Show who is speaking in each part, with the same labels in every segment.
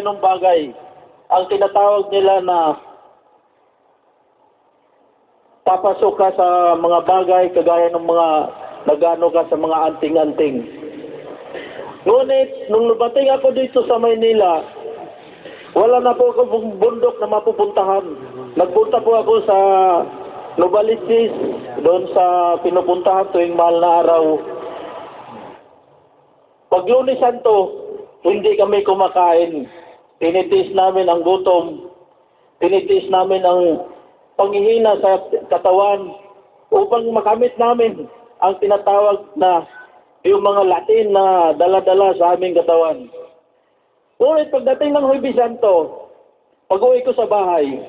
Speaker 1: ganong bagay. Ang tinatawag nila na papasok ka sa mga bagay kagaya ng mga nagano ka sa mga anting-anting. Ngunit, nung lumating ako dito sa Maynila, wala na po akong bundok na mapupuntahan. Nagpunta po ako sa Novaliches, doon sa pinupuntahan tuwing mahal na araw. Pag Lunes Santo, hindi kami kumakain. Tinitis namin ang gutom. Tinitis namin ang panghihina sa katawan upang makamit namin ang tinatawag na yung mga Latin na dala-dala sa aming katawan. Ngunit pagdating ng Huwebes Santo, pag-uwi ko sa bahay,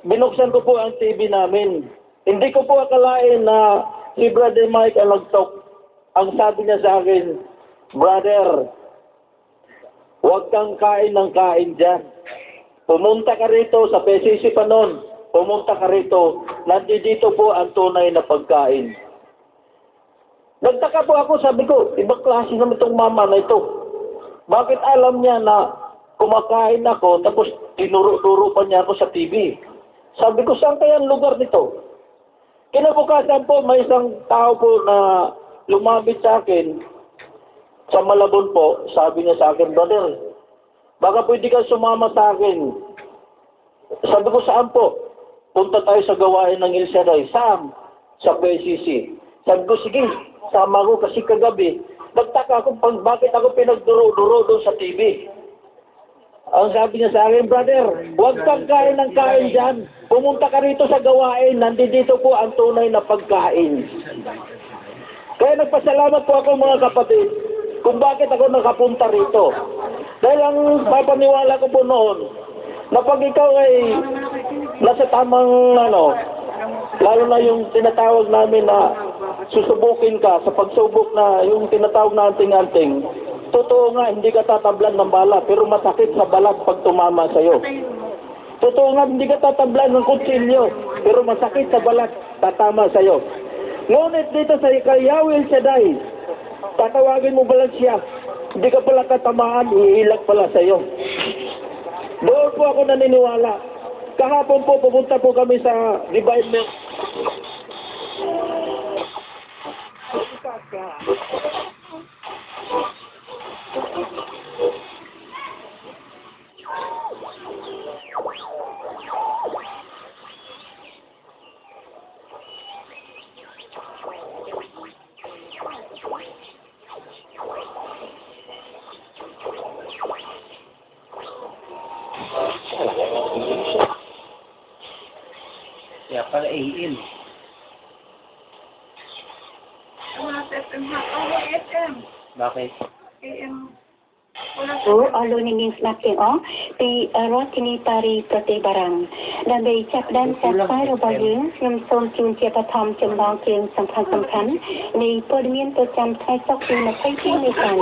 Speaker 1: binuksan ko po ang TV namin. Hindi ko po akalain na si Brother Mike ang nag-talk. Ang sabi niya sa akin, "Brother, huwag kang kain ng kain dyan. Pumunta ka rito sa PCC pa noon. Pumunta ka rito. Nandito po ang tunay na pagkain." Nagtaka po ako, sabi ko, ibang klase naman itong mama na ito. Bakit alam niya na kumakain ako, tapos tinuro-turo pa niya ako sa TV? Sabi ko, saan kaya ang lugar nito? Kinabukasan po, may isang tao po na lumapit sa akin, sa Malabon po, sabi niya sa akin, "Brother, baka pwede ka sumama sa akin." Sabi ko, "Saan po?" "Punta tayo sa gawain ng El Shaddai." "Saan?" "Sa PCC." Sabi ko, "Sige, sama ko kasi kagabi." Nagtaka ako bakit ako pinagduro-duro doon sa TV. Ang sabi niya sa akin, "Brother, huwag kang kain ng kain dyan. Pumunta ka rito sa gawain. Nandito po ang tunay na pagkain." Kaya nagpasalamat po ako mga kapatid kung bakit ako nakapunta rito. Dahil ang papaniwala ko po noon, na pag ikaw ay nasa tamang lalo na yung tinatawag namin na susubukin ka sa pagsubok na yung tinatawag na anting-anting, totoo nga, hindi ka tatablan ng bala, pero masakit sa balat pag tumama sa'yo. Totoo nga, hindi ka tatablan ng kutsilyo, pero masakit sa balat, tatama sa'yo. Ngunit dito sa Yahweh El Shaddai, tatawagin mo ba lang siya? Hindi ka pala tatamaan, iilag pala sa'yo. Doon po ako naniniwala. Kahapon po, pupunta po kami sa Divine Milk.
Speaker 2: Kaya pala AM.
Speaker 3: FM.
Speaker 2: Bakit?
Speaker 3: AM.
Speaker 4: Alo ningin natin ti rotini tari pratibarangដើម្បីចាប់ផ្ដើមការស្វែងរកយើងខ្ញុំសូមជូនជាបឋមចំណងគ្រឿងសំខាន់ៗនៃព័ត៌មានប្រចាំថ្ងៃសុក្រទី22មេសាក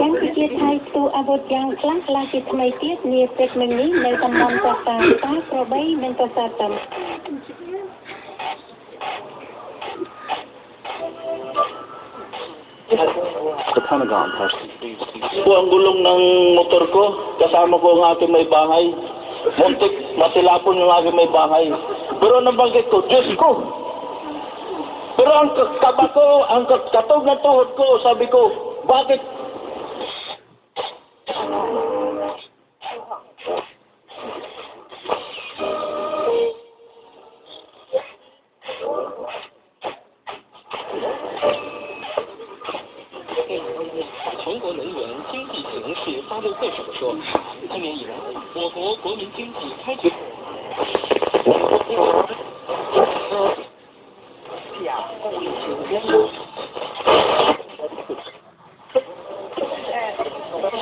Speaker 4: ម្ពុជាថៃផ្ទុះអាវុធយ៉ាងខ្លាំងក្លាជាថ្មីទៀតនាព្រឹកមិញនេះនៅតំបន់ប្រាសាទតាក្របីនិងប្រាសាទតាំ
Speaker 2: The Pentagon person.
Speaker 1: Po ang gulong ng motor ko, kasama ko ang aking may bahay. Muntik, matilapon yung aking may bahay. Pero nabanggit ko, Diyos ko! Pero ang kaba ko, ang katog ng tuhod ko, sabi ko, bakit?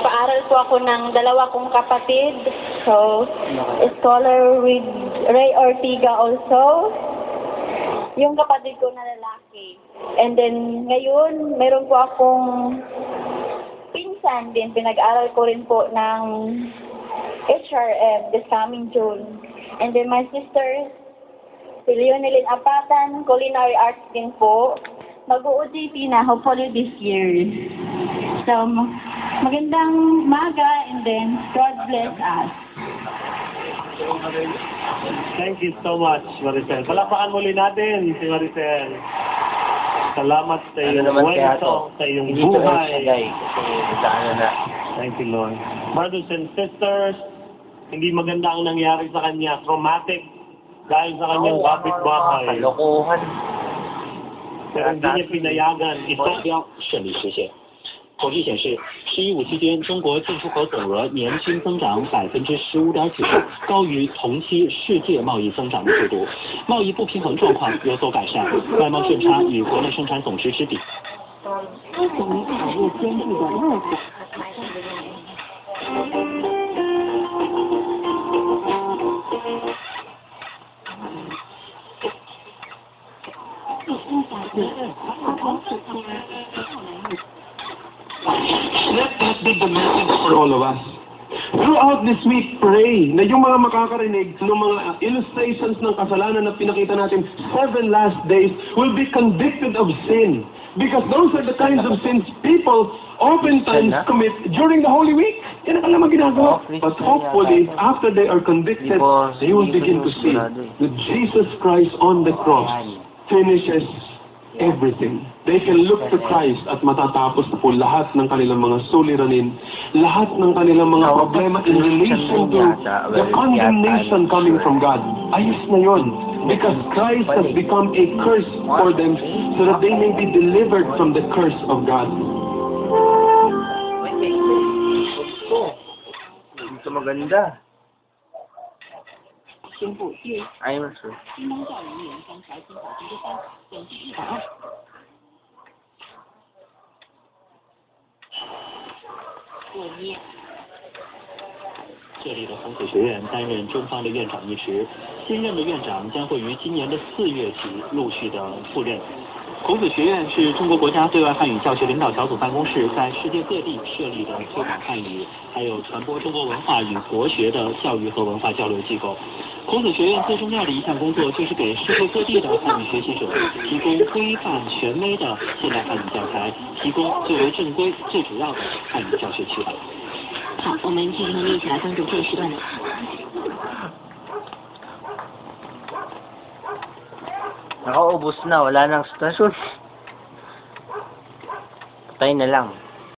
Speaker 4: Paaral po ako ng dalawa kong kapatid. So, scholar with Ray Ortiga also. Yung kapatid ko na lalaki. And then, ngayon, meron po akong pinsan din. Pinag-aral ko rin po ng HRM this coming June. And then, my sister, si Leonelyn Apatan, Culinary Arts din po. Mag-OJT na, hopefully this year.
Speaker 3: So, magandang maga and then God bless us.
Speaker 5: Thank you so much, Maricel. Palapakan muli natin si Maricel. Salamat sa iyong kwento, sa iyong
Speaker 2: Hindi to
Speaker 5: buhay.
Speaker 2: guys. Kasi nagdaan na.
Speaker 5: Thank you, Lord. Brothers and sisters, hindi maganda ang nangyari sa kanya. Traumatic dahil sa kanyang kapitbahay.
Speaker 2: Kalokohan.
Speaker 5: Pero hindi niya pinayagan. Ito
Speaker 6: 顺利实现。统计显示，11.5期间中国进出口总额年均增长15.9%，高于同期世界贸易增长的速度。贸易不平衡状况有所改善，外贸顺差与国内生产总值之比。
Speaker 4: 我们产业监制的乐子。
Speaker 7: Let that be the message for all of us. Throughout this week, pray na yung mga makakarinig ng mga illustrations ng kasalanan na pinakita natin, 7 last days, will be convicted of sin. Because those are the kinds of sins people oftentimes commit during the Holy Week. Yan ang alam ang ginagawa. But hopefully, after they are convicted, they will begin to see that Jesus Christ on the cross finishes everything. They can look to Christ at matatapos na po lahat ng kanilang mga suliranin, lahat ng kanilang mga problema in relation to the condemnation coming from God. Ayos na yun. Because Christ has become a curse for them so that they may be delivered from the curse of God.
Speaker 2: Ito maganda. Ayaw na sir.
Speaker 6: 这里的孔子学院担任中方的院长一职，新任的院长将会于今年的4月起陆续的赴任。孔子学院是中国国家对外汉语教学领导小组办公室在世界各地设立的推广汉语，还有传播中国文化与国学的教育和文化交流机构。孔子学院最重要的一项工作就是给世界各地的汉语学习者提供规范权威的现代汉语教材，提供最为正规、最主要的汉语教学渠道。
Speaker 4: 好，我们继续和你一起来关注这一时段的。
Speaker 2: Nakaubos na, wala nang stasyon. Patay na lang.